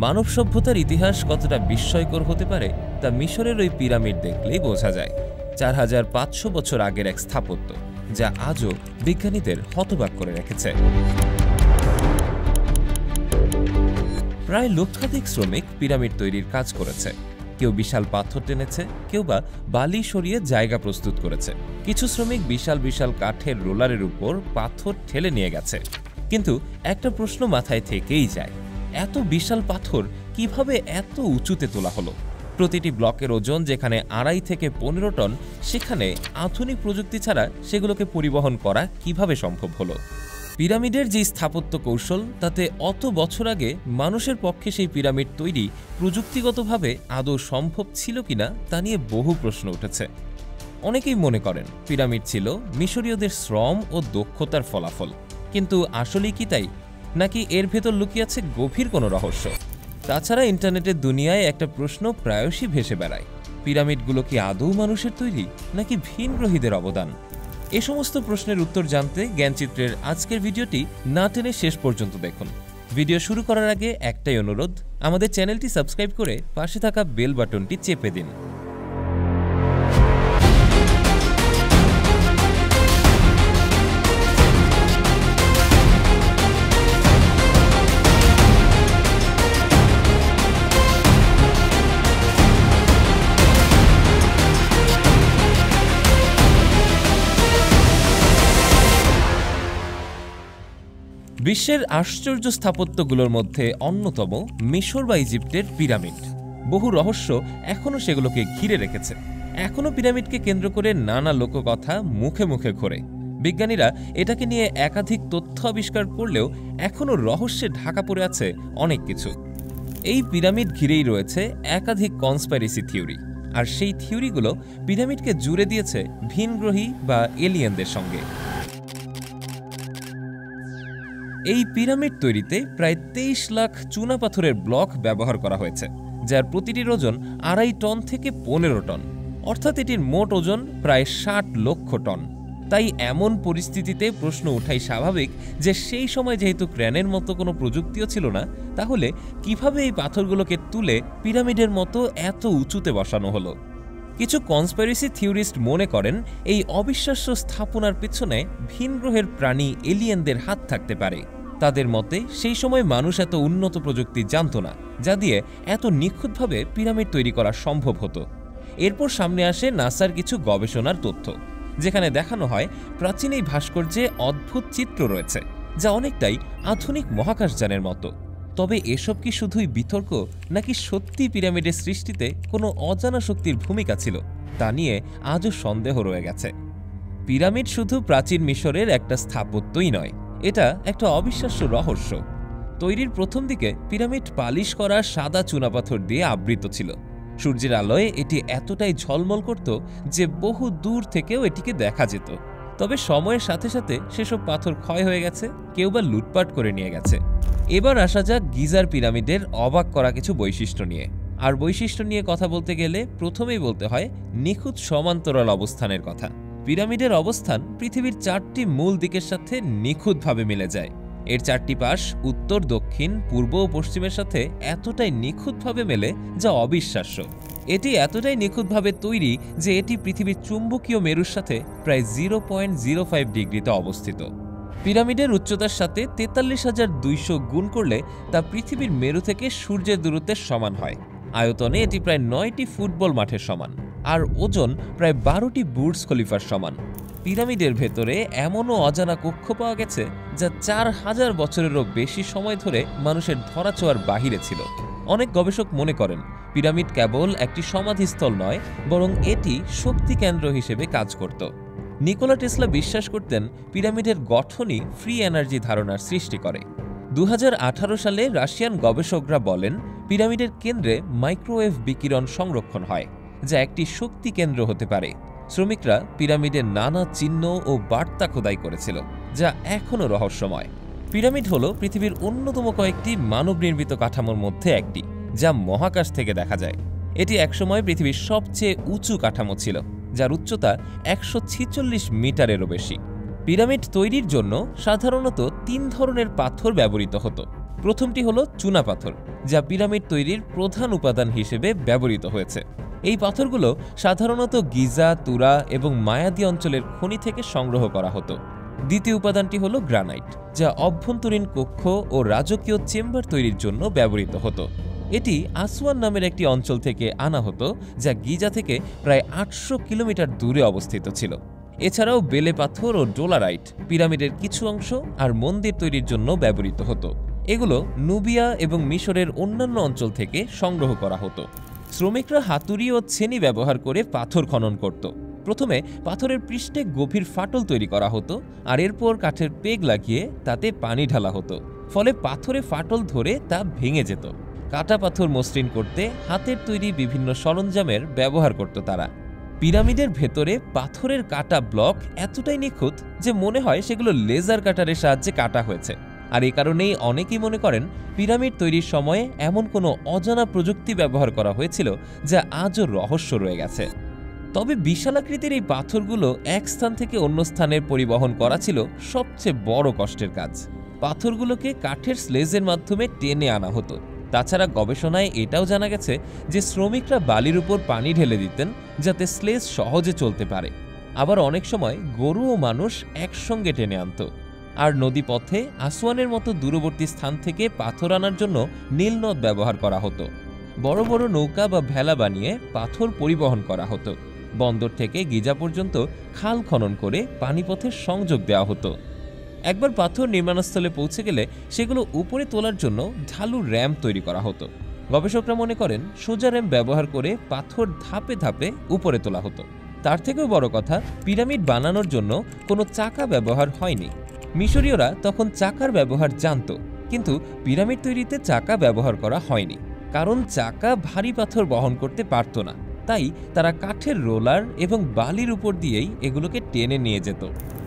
মানব সভ্যতার ইতিহাস কতটা বিস্ময়কর হতে পারে তা মিশরের ওই পিরামিড দেখলেই বোঝা যায়। 4500 বছর আগের এক স্থাপত্য, যা আজও বিজ্ঞানীদের হতবাক করে রেখেছে। প্রায় লক্ষাধিক শ্রমিক পিরামিড তৈরির কাজ করেছে। কেউ বিশাল পাথর টেনেছে, কেউ বা বালি সরিয়ে জায়গা প্রস্তুত করেছে। কিছু শ্রমিক বিশাল বিশাল কাঠের রোলারের উপর পাথর ঠেলে নিয়ে গেছে। কিন্তু একটা প্রশ্ন মাথায় থেকেই যায়, এত বিশাল পাথর কিভাবে এত উঁচুতে তোলা হলো? প্রতিটি ব্লকের ওজন যেখানে 2.5 থেকে 15 টন, সেখানে আধুনিক প্রযুক্তি ছাড়া সেগুলোকে পরিবহন করা কিভাবে সম্ভব হলো? পিরামিডের যে স্থাপত্য কৌশল, তাতে অত বছর আগে মানুষের পক্ষে সেই পিরামিড তৈরি প্রযুক্তিগতভাবে আদৌ সম্ভব ছিল কিনা তা নিয়ে বহু প্রশ্ন উঠেছে। অনেকেই মনে করেন পিরামিড ছিল মিশরীয়দের শ্রম ও দক্ষতার ফলাফল। কিন্তু আসলেই কি তাই, নাকি এর ভেতর লুকিয়ে আছে গভীর কোনো রহস্য? তাছাড়া ইন্টারনেটের দুনিয়ায় একটা প্রশ্ন প্রায়শই ভেসে বেড়ায়, পিরামিডগুলো কি আদৌ মানুষের তৈরি নাকি ভিনগ্রহীদের অবদান? এ সমস্ত প্রশ্নের উত্তর জানতে জ্ঞানচিত্রের আজকের ভিডিওটি না টেনে শেষ পর্যন্ত দেখুন। ভিডিও শুরু করার আগে একটাই অনুরোধ, আমাদের চ্যানেলটি সাবস্ক্রাইব করে পাশে থাকা বেল বাটনটি চেপে দিন। বিশ্বের আশ্চর্য স্থাপত্যগুলোর মধ্যে অন্যতম মিশর বা ইজিপ্টের পিরামিড। বহু রহস্য এখনও সেগুলোকে ঘিরে রেখেছে। এখনও পিরামিডকে কেন্দ্র করে নানা লোককথা মুখে মুখে ঘোরে। বিজ্ঞানীরা এটাকে নিয়ে একাধিক তথ্য আবিষ্কার করলেও এখনও রহস্যে ঢাকা পড়ে আছে অনেক কিছু। এই পিরামিড ঘিরেই রয়েছে একাধিক কনস্পাইরেসি থিওরি, আর সেই থিওরিগুলো পিরামিডকে জুড়ে দিয়েছে ভিনগ্রহী বা এলিয়েনদের সঙ্গে। এই পিরামিড তৈরিতে প্রায় 23 লাখ চুনাপাথরের ব্লক ব্যবহার করা হয়েছে, যার প্রতিটির ওজন 2.5 টন থেকে 15 টন, অর্থাৎ এটির মোট ওজন প্রায় 60 লক্ষ টন। তাই এমন পরিস্থিতিতে প্রশ্ন ওঠাই স্বাভাবিক যে সেই সময় যেহেতু ক্রেনের মতো কোনো প্রযুক্তিও ছিল না, তাহলে কিভাবে এই পাথরগুলোকে তুলে পিরামিডের মতো এত উঁচুতে বসানো হলো? কিছু কনস্পাইরেসি থিওরিস্ট মনে করেন এই অবিশ্বাস্য স্থাপনার পেছনে ভিনগ্রহের প্রাণী এলিয়েনদের হাত থাকতে পারে। তাদের মতে সেই সময় মানুষ এত উন্নত প্রযুক্তি জানত না, যা দিয়ে এত নিখুঁতভাবে পিরামিড তৈরি করা সম্ভব হতো। এরপর সামনে আসে নাসার কিছু গবেষণার তথ্য, যেখানে দেখানো হয় প্রাচীন এই ভাস্কর্যে অদ্ভুত চিত্র রয়েছে, যা অনেকটাই আধুনিক মহাকাশযানের মতো। তবে এসব কি শুধুই বিতর্ক, নাকি সত্যি পিরামিডের সৃষ্টিতে কোনো অজানা শক্তির ভূমিকা ছিল, তা নিয়ে আজও সন্দেহ রয়ে গেছে। পিরামিড শুধু প্রাচীন মিশরের একটা স্থাপত্যই নয়, এটা একটা অবিশ্বাস্য রহস্য। তৈরির প্রথম দিকে পিরামিড পালিশ করা সাদা চুনাপাথর দিয়ে আবৃত ছিল। সূর্যের আলোয় এটি এতটাই ঝলমল করত যে বহু দূর থেকেও এটিকে দেখা যেত। তবে সময়ের সাথে সাথে সেসব পাথর ক্ষয় হয়ে গেছে, কেউ বা লুটপাট করে নিয়ে গেছে। এবার আসা যাক গিজার পিরামিডের অবাক করা কিছু বৈশিষ্ট্য নিয়ে। আর বৈশিষ্ট্য নিয়ে কথা বলতে গেলে প্রথমেই বলতে হয় নিখুঁত সমান্তরাল অবস্থানের কথা। পিরামিডের অবস্থান পৃথিবীর 4টি মূল দিকের সাথে নিখুঁতভাবে মিলে যায়। এর 4টি পাশ উত্তর, দক্ষিণ, পূর্ব ও পশ্চিমের সাথে এতটাই নিখুঁতভাবে মেলে যা অবিশ্বাস্য। এটি এতটাই নিখুঁতভাবে তৈরি যে এটি পৃথিবীর চুম্বকীয় মেরুর সাথে প্রায় 0.05 ডিগ্রিতে অবস্থিত। পিরামিডের উচ্চতার সাথে 43,200 গুণ করলে তা পৃথিবীর মেরু থেকে সূর্যের দূরত্বের সমান হয়। আয়তনে এটি প্রায় 9টি ফুটবল মাঠের সমান, আর ওজন প্রায় 12টি বুর্জ খলিফার সমান। পিরামিডের ভেতরে এমনও অজানা কক্ষ পাওয়া গেছে যা 4000 বছরেরও বেশি সময় ধরে মানুষের ধরাছোঁয়ার বাহিরে ছিল। অনেক গবেষক মনে করেন পিরামিড কেবল একটি সমাধিস্থল নয়, বরং এটি শক্তি কেন্দ্র হিসেবে কাজ করত। নিকোলা টেসলা বিশ্বাস করতেন পিরামিডের গঠনই ফ্রি এনার্জি ধারণার সৃষ্টি করে। 2018 সালে রাশিয়ান গবেষকরা বলেন পিরামিডের কেন্দ্রে মাইক্রোওয়েভ বিকিরণ সংরক্ষণ হয়, যা একটি শক্তি কেন্দ্র হতে পারে। শ্রমিকরা পিরামিডের নানা চিহ্ন ও বার্তা খোদাই করেছিল, যা এখনও রহস্যময়। পিরামিড হল পৃথিবীর অন্যতম কয়েকটি মানব নির্মিত কাঠামোর মধ্যে একটি, যা মহাকাশ থেকে দেখা যায়। এটি একসময় পৃথিবীর সবচেয়ে উঁচু কাঠামো ছিল, যার উচ্চতা 146 মিটারেরও বেশি। পিরামিড তৈরির জন্য সাধারণত 3 ধরনের পাথর ব্যবহৃত হতো। প্রথমটি হলো চুনাপাথর, যা পিরামিড তৈরির প্রধান উপাদান হিসেবে ব্যবহৃত হয়েছে। এই পাথরগুলো সাধারণত গিজা, তুরা এবং মায়াদি অঞ্চলের খনি থেকে সংগ্রহ করা হতো। দ্বিতীয় উপাদানটি হলো গ্রানাইট, যা অভ্যন্তরীণ কক্ষ ও রাজকীয় চেম্বার তৈরির জন্য ব্যবহৃত হতো। এটি আসওয়ান নামের একটি অঞ্চল থেকে আনা হতো, যা গিজা থেকে প্রায় 800 কিলোমিটার দূরে অবস্থিত ছিল। এছাড়াও বেলে পাথর ও ডোলারাইট পিরামিডের কিছু অংশ আর মন্দির তৈরির জন্য ব্যবহৃত হতো। এগুলো নুবিয়া এবং মিশরের অন্যান্য অঞ্চল থেকে সংগ্রহ করা হতো। শ্রমিকরা হাতুড়ি ও ছেনি ব্যবহার করে পাথর খনন করত। প্রথমে পাথরের পৃষ্ঠে গভীর ফাটল তৈরি করা হতো, আর এরপর কাঠের পেগ লাগিয়ে তাতে পানি ঢালা হতো। ফলে পাথরে ফাটল ধরে তা ভেঙে যেত। কাটা পাথর মসৃণ করতে হাতের তৈরি বিভিন্ন সরঞ্জামের ব্যবহার করত তারা। পিরামিডের ভেতরে পাথরের কাটা ব্লক এতটাই নিখুঁত যে মনে হয় সেগুলো লেজার কাটারের সাহায্যে কাটা হয়েছে। আর এই কারণেই অনেকেই মনে করেন পিরামিড তৈরির সময়ে এমন কোনো অজানা প্রযুক্তি ব্যবহার করা হয়েছিল যা আজও রহস্য রয়ে গেছে। তবে বিশালাকৃতির এই পাথরগুলো এক স্থান থেকে অন্য স্থানের পরিবহন করা ছিল সবচেয়ে বড় কষ্টের কাজ। পাথরগুলোকে কাঠের স্লেজের মাধ্যমে টেনে আনা হতো। তাছাড়া গবেষণায় এটাও জানা গেছে যে শ্রমিকরা বালির উপর পানি ঢেলে দিতেন যাতে স্লেজ সহজে চলতে পারে। আবার অনেক সময় গরু ও মানুষ একসঙ্গে টেনে আনত। আর নদীপথে আসওয়ানের মতো দূরবর্তী স্থান থেকে পাথর আনার জন্য নীলনদ ব্যবহার করা হতো। বড় বড় নৌকা বা ভেলা বানিয়ে পাথর পরিবহন করা হতো। বন্দর থেকে গিজা পর্যন্ত খাল খনন করে পানিপথের সংযোগ দেওয়া হতো। একবার পাথর নির্মাণস্থলে পৌঁছে গেলে সেগুলো উপরে তোলার জন্য ঢালু র্যাম্প তৈরি করা হতো। গবেষকরা মনে করেন সোজা র্যাম্প ব্যবহার করে পাথর ধাপে ধাপে উপরে তোলা হতো। তার থেকেও বড় কথা, পিরামিড বানানোর জন্য কোনো চাকা ব্যবহার হয়নি। মিশরীয়রা তখন চাকার ব্যবহার জানত, কিন্তু পিরামিড তৈরিতে চাকা ব্যবহার করা হয়নি, কারণ চাকা ভারী পাথর বহন করতে পারত না। তাই তারা কাঠের রোলার এবং বালির উপর দিয়েই এগুলোকে টেনে নিয়ে যেত।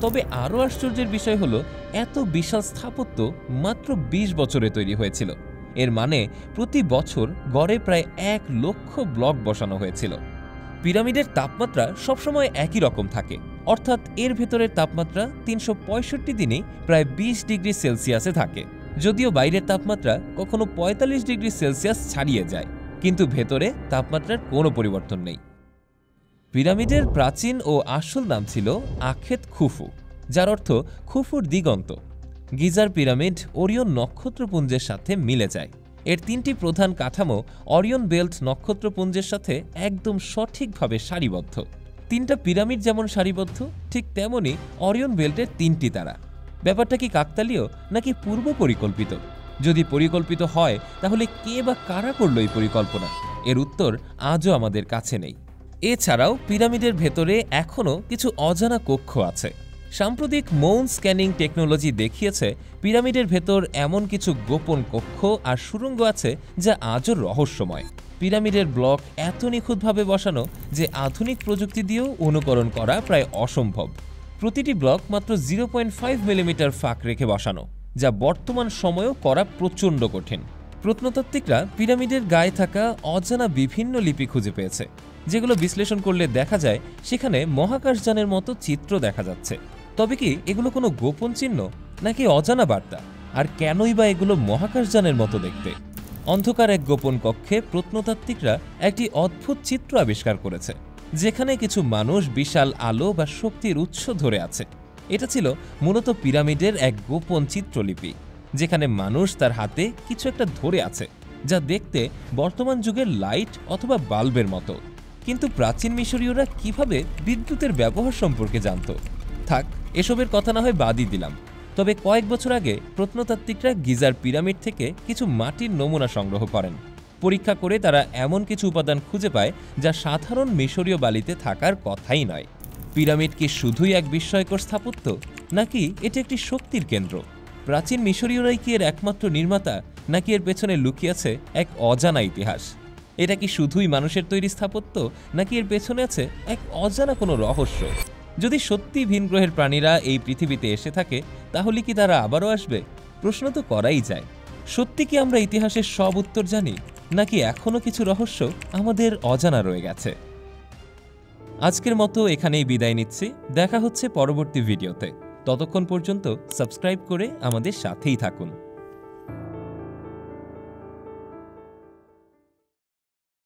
তবে আরও আশ্চর্যের বিষয় হলো, এত বিশাল স্থাপত্য মাত্র 20 বছরে তৈরি হয়েছিল। এর মানে প্রতি বছর গড়ে প্রায় 1 লক্ষ ব্লক বসানো হয়েছিল। পিরামিডের তাপমাত্রা সবসময় একই রকম থাকে, অর্থাৎ এর ভেতরের তাপমাত্রা 365 দিনেই প্রায় 20 ডিগ্রি সেলসিয়াসে থাকে। যদিও বাইরের তাপমাত্রা কখনো 45 ডিগ্রি সেলসিয়াস ছাড়িয়ে যায়, কিন্তু ভেতরে তাপমাত্রার কোনো পরিবর্তন নেই। পিরামিডের প্রাচীন ও আসল নাম ছিল আখেত খুফু, যার অর্থ খুফুর দিগন্ত। গিজার পিরামিড ওরিয়ন নক্ষত্রপুঞ্জের সাথে মিলে যায়। এর 3টি প্রধান কাঠামো অরিয়ন বেল্ট নক্ষত্রপুঞ্জের সাথে একদম সঠিকভাবে সারিবদ্ধ। 3টা পিরামিড যেমন সারিবদ্ধ, ঠিক তেমনি অরিয়ন বেল্টের 3টি তারা। ব্যাপারটা কি কাকতালীয় নাকি পূর্ব পরিকল্পিত? যদি পরিকল্পিত হয় তাহলে কে বা কারা করল এই পরিকল্পনা? এর উত্তর আজও আমাদের কাছে নেই। এছাড়াও পিরামিডের ভেতরে এখনও কিছু অজানা কক্ষ আছে। সাম্প্রতিক মৌন স্ক্যানিং টেকনোলজি দেখিয়েছে পিরামিডের ভেতর এমন কিছু গোপন কক্ষ আর সুড়ঙ্গ আছে যা আজও রহস্যময়। পিরামিডের ব্লক এত নিখুঁতভাবে বসানো যে আধুনিক প্রযুক্তি দিয়েও অনুকরণ করা প্রায় অসম্ভব। প্রতিটি ব্লক মাত্র 0.5 মিলিমিটার ফাঁক রেখে বসানো, যা বর্তমান সময়েও করা প্রচণ্ড কঠিন। প্রত্নতাত্ত্বিকরা পিরামিডের গায়ে থাকা অজানা বিভিন্ন লিপি খুঁজে পেয়েছে, যেগুলো বিশ্লেষণ করলে দেখা যায় সেখানে মহাকাশযানের মতো চিত্র দেখা যাচ্ছে। তবে কি এগুলো কোনো গোপন চিহ্ন নাকি অজানা বার্তা? আর কেনই বা এগুলো মহাকাশযানের মতো দেখতে? অন্ধকার এক গোপন কক্ষে প্রত্নতাত্ত্বিকরা একটি অদ্ভুত চিত্র আবিষ্কার করেছে, যেখানে কিছু মানুষ বিশাল আলো বা শক্তির উৎস ধরে আছে। এটা ছিল মূলত পিরামিডের এক গোপন চিত্রলিপি, যেখানে মানুষ তার হাতে কিছু একটা ধরে আছে, যা দেখতে বর্তমান যুগের লাইট অথবা বাল্বের মতো। কিন্তু প্রাচীন মিশরীয়রা কিভাবে বিদ্যুতের ব্যবহার সম্পর্কে জানত? থাক, এসবের কথা না হয় বাদই দিলাম। তবে কয়েক বছর আগে প্রত্নতাত্ত্বিকরা গিজার পিরামিড থেকে কিছু মাটির নমুনা সংগ্রহ করেন। পরীক্ষা করে তারা এমন কিছু উপাদান খুঁজে পায় যা সাধারণ মিশরীয় বালিতে থাকার কথাই নয়। পিরামিড কি শুধুই এক বিস্ময়কর স্থাপত্য, নাকি এটি একটি শক্তির কেন্দ্র? প্রাচীন মিশরীয়রাই কি এর একমাত্র নির্মাতা, নাকি এর পেছনে লুকিয়ে আছে এক অজানা ইতিহাস? এটা কি শুধুই মানুষের তৈরি স্থাপত্য, নাকি এর পেছনে আছে এক অজানা কোনো রহস্য? যদি সত্যি ভিন গ্রহের প্রাণীরা এই পৃথিবীতে এসে থাকে, তাহলে কি তারা আবারও আসবে? প্রশ্ন তো করাই যায়। সত্যি কি আমরা ইতিহাসের সব উত্তর জানি, নাকি এখনো কিছু রহস্য আমাদের অজানা রয়ে গেছে? আজকের মতো এখানেই বিদায় নিচ্ছি। দেখা হচ্ছে পরবর্তী ভিডিওতে। ততক্ষণ পর্যন্ত সাবস্ক্রাইব করে আমাদের সাথেই থাকুন।